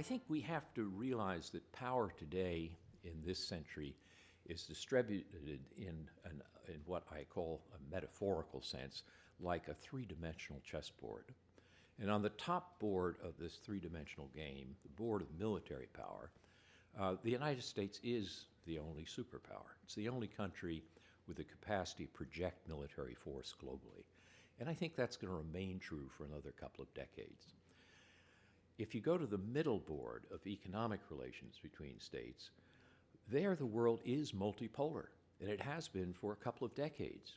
think we have to realize that power today in this century is distributed in what I call a metaphorical sense, like a three-dimensional chessboard. And on the top board of this three-dimensional game, the board of military power, the United States is the only superpower. It's the only country with the capacity to project military force globally. And I think that's going to remain true for another couple of decades. If you go to the middle board of economic relations between states, there the world is multipolar, and it has been for a couple of decades.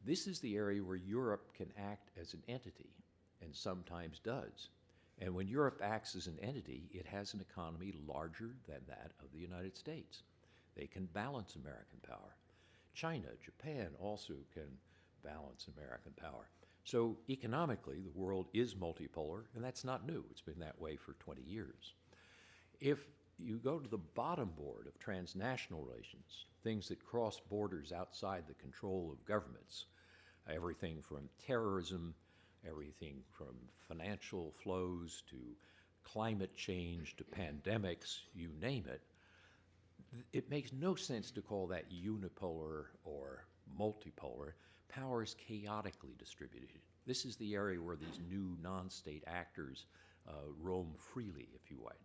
This is the area where Europe can act as an entity, and sometimes does. And when Europe acts as an entity, it has an economy larger than that of the United States. They can balance American power. China, Japan also can balance American power. So economically, the world is multipolar, and that's not new. It's been that way for 20 years. If you go to the bottom board of transnational relations, things that cross borders outside the control of governments, everything from terrorism, everything from financial flows to climate change to pandemics, you name it, it makes no sense to call that unipolar or multipolar. Power is chaotically distributed. This is the area where these new non-state actors roam freely, if you would.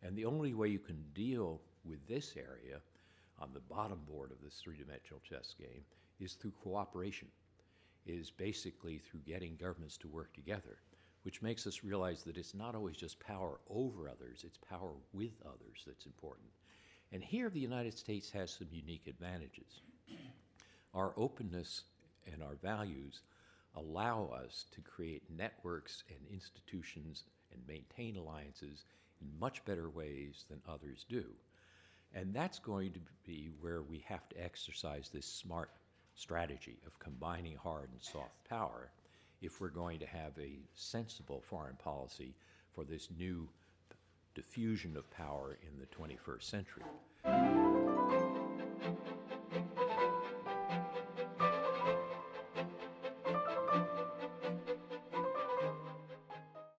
And the only way you can deal with this area on the bottom board of this three-dimensional chess game is through cooperation, is basically through getting governments to work together, which makes us realize that it's not always just power over others, it's power with others that's important. And here the United States has some unique advantages. Our openness and our values allow us to create networks and institutions and maintain alliances in much better ways than others do. And that's going to be where we have to exercise this smart strategy of combining hard and soft power if we're going to have a sensible foreign policy for this new diffusion of power in the 21st century.